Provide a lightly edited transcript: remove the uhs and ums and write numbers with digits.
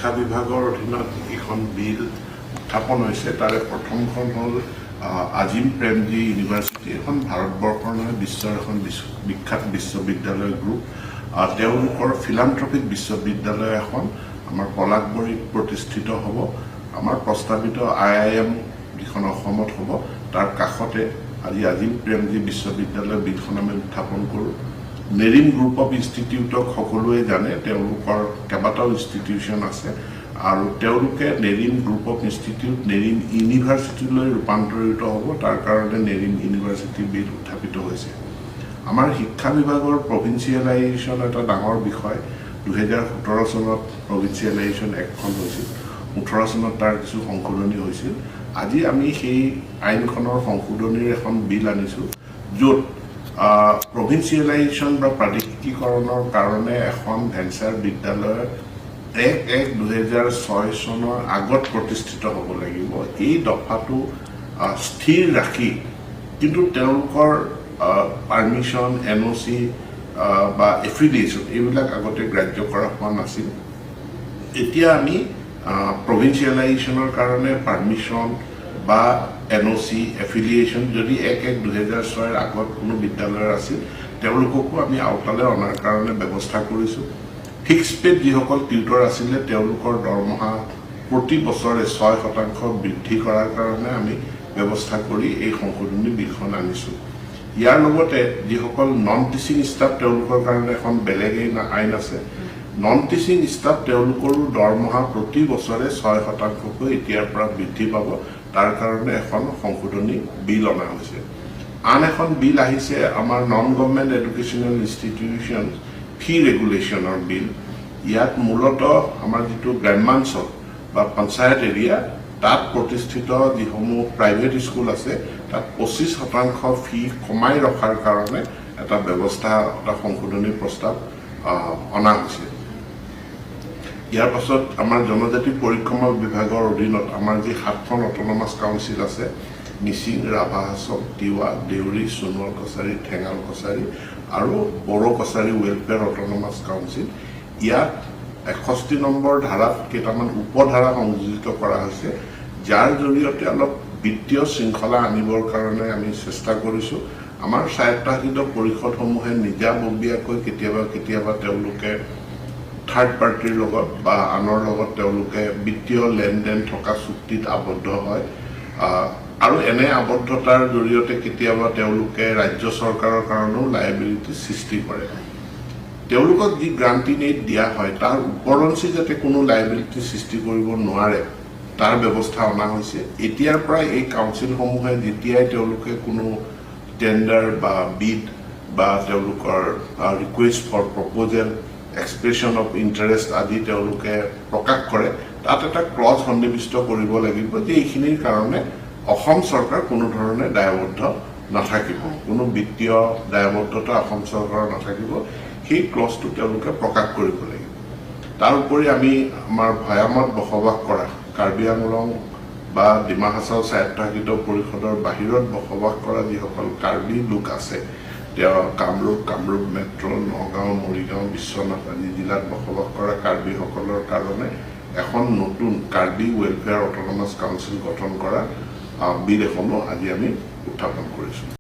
শিক্ষা বিভাগৰ অধীনত এখন বিল উত্থাপন হৈছে। তাৰে প্ৰথমখন হ'ল আজিম প্ৰেমজী ইউনিভাৰ্চিটি। এখন ভাৰতবৰ্ষৰ নহয় বিশ্বৰ এখন বিখ্যাত বিশ্ববিদ্যালয় গ্ৰুপ। তেওঁলোকৰ ফিলান্থ্ৰপিক বিশ্ববিদ্যালয় এখন আমাৰ পলাশবাৰীত প্ৰতিষ্ঠিত হ'ব। আমাৰ প্ৰস্তাৱিত IIM যিখন অসমত হ'ব তাৰ কাষতে আজি আজিম প্ৰেমজী বিশ্ববিদ্যালয় বিলখন আমি উত্থাপন কৰোঁ। নেৰিম গ্ৰুপ অফ ইনষ্টিটিউটক সকলোৱে জানে, তেওঁলোকৰ কেইবাটাও ইনষ্টিটিউশ্যন আছে আৰু তেওঁলোকে Nerim group of institute Nerim ইউনিভাৰ্চিটিলৈ ৰূপান্তৰিত হ'ব। তাৰ কাৰণে নেৰিম ইউনিভাৰ্চিটি বিল উত্থাপিত হৈছে। আমাৰ শিক্ষা বিভাগৰ প্ৰভিন্সিয়েলাইজেশ্যন এটা ডাঙৰ বিষয়। 2017 চনত প্ৰভিন্সিয়েলাইজেশ্যন এক্টখন হৈছিল, 18 চনত তাৰ কিছু সংশোধনী হৈছিল। আজি আমি সেই আইনখনৰ সংশোধনীৰ এখন বিল আনিছোঁ, য'ত প্ৰভিন্সিয়েলাইজেশ্যন বা প্ৰাদেশিকীকৰণৰ কাৰণে এখন ভেঞ্চাৰ বিদ্যালয় 1/1/2006 চনৰ আগত প্ৰতিষ্ঠিত হ'ব লাগিব। এই দফাটো স্থিৰ ৰাখি কিন্তু তেওঁলোকৰ পাৰ্মিশ্যন, NOC বা এফিলিয়েশ্যন এইবিলাক আগতে গ্ৰাহ্য কৰা হোৱা নাছিল। এতিয়া আমি প্ৰভিন্সিয়েলাইজেশ্যনৰ কাৰণে পাৰ্মিশ্যন বা NOC এফিলিয়েশ্যন যদি 1/1/2006 আগত কোনো বিদ্যালয়ৰ আছিল তেওঁলোককো আমি আওতালৈ অনাৰ কাৰণে ব্যৱস্থা কৰিছোঁ। ফিক্স পেড যিসকল টিউটৰ আছিলে তেওঁলোকৰ দৰমহা প্ৰতি বছৰে 6% বৃদ্ধি কৰাৰ কাৰণে আমি ব্যৱস্থা কৰি এই সংশোধনী বিলখন আনিছোঁ। ইয়াৰ লগতে যিসকল নন টিচিং ষ্টাফ তেওঁলোকৰ কাৰণে এখন বেলেগ আইন আছে। নন টিচিং ষ্টাফ তেওঁলোকৰো দৰমহা প্ৰতি বছৰে 6%কৈ এতিয়াৰ পৰা বৃদ্ধি পাব। তাৰ কাৰণে এখন সংশোধনী বিল অনা হৈছে। আন এখন বিল আহিছে আমাৰ নন গভৰ্ণমেণ্ট এডুকেশ্যনেল ইনষ্টিটিউশ্যন ফি ৰেগুলেশ্যনৰ বিল। ইয়াত মূলতঃ আমাৰ যিটো গ্ৰাম্যাঞ্চল বা পঞ্চায়ত এৰিয়া তাত প্ৰতিষ্ঠিত যিসমূহ প্ৰাইভেট স্কুল আছে তাত 25% ফি কমাই ৰখাৰ কাৰণে এটা ব্যৱস্থা, এটা সংশোধনী প্ৰস্তাৱ অনা হৈছে। ইয়াৰ পাছত আমাৰ জনজাতি পৰিক্ৰমা বিভাগৰ অধীনত আমাৰ যি 7খন অট'নমাছ কাউন্সিল আছে, মিচিং, ৰাভা, হাছং, তিৱা, দেউৰী, সোণোৱাল কছাৰী, ঠেঙাল কছাৰী আৰু Bodo Kachari welfare autonomous council. ইয়াত 61 নম্বৰ ধাৰাত কেইটামান উপধাৰা সংযোজিত কৰা হৈছে, যাৰ জৰিয়তে অলপ বিত্তীয় শৃংখলা আনিবৰ কাৰণে আমি চেষ্টা কৰিছোঁ। আমাৰ স্বায়ত্তশাসিত পৰিষদসমূহে নিজাববীয়াকৈ কেতিয়াবা তেওঁলোকে থাৰ্ড পাৰ্টিৰ লগত বা আনৰ লগত তেওঁলোকে বিত্তীয় লেনদেন থকা চুক্তিত আবদ্ধ হয় আৰু এনে আবদ্ধতাৰ জৰিয়তে কেতিয়াবা তেওঁলোকে ৰাজ্য চৰকাৰৰ কাৰণেও লাইবিলিটি সৃষ্টি কৰে। তেওঁলোকক যি গ্ৰান্টিন এইড দিয়া হয় তাৰ ওপৰঞ্চি যাতে কোনো লাইবিলিটি সৃষ্টি কৰিব নোৱাৰে তাৰ ব্যৱস্থা অনা হৈছে। এতিয়াৰ পৰা এই কাউন্সিলসমূহে যেতিয়াই তেওঁলোকে কোনো টেণ্ডাৰ বা বিড বা তেওঁলোকৰ request for proposal, expression of interest আদি তেওঁলোকে প্ৰকাশ কৰে, তাত এটা ক্লজ সন্নিৱিষ্ট কৰিব লাগিব যে এইখিনিৰ কাৰণে অসম চৰকাৰ কোনো ধৰণে দায়বদ্ধ নাথাকিব, কোনো বিত্তীয় দায়বদ্ধতা অসম চৰকাৰৰ নাথাকিব। সেই ক্লজটো তেওঁলোকে প্ৰকাশ কৰিব লাগিব। তাৰ উপৰি আমি আমাৰ ভৈয়ামত বসবাস কৰা কাৰ্বি আংলং বা ডিমা হাছাও স্বায়ত্তশাসিত পৰিষদৰ বাহিৰত বসবাস কৰা যিসকল কাৰ্বি লোক আছে, তেওঁ কামৰূপ মেট্ৰ', নগাঁও, মৰিগাঁও, বিশ্বনাথ আদি জিলাত বসবাস কৰা কাৰ্বিসকলৰ কাৰণে এখন নতুন কাৰ্বি ৱেলফেয়াৰ অট'নমাছ কাউন্সিল গঠন কৰা বিল এখনো আজি আমি উত্থাপন কৰিছোঁ।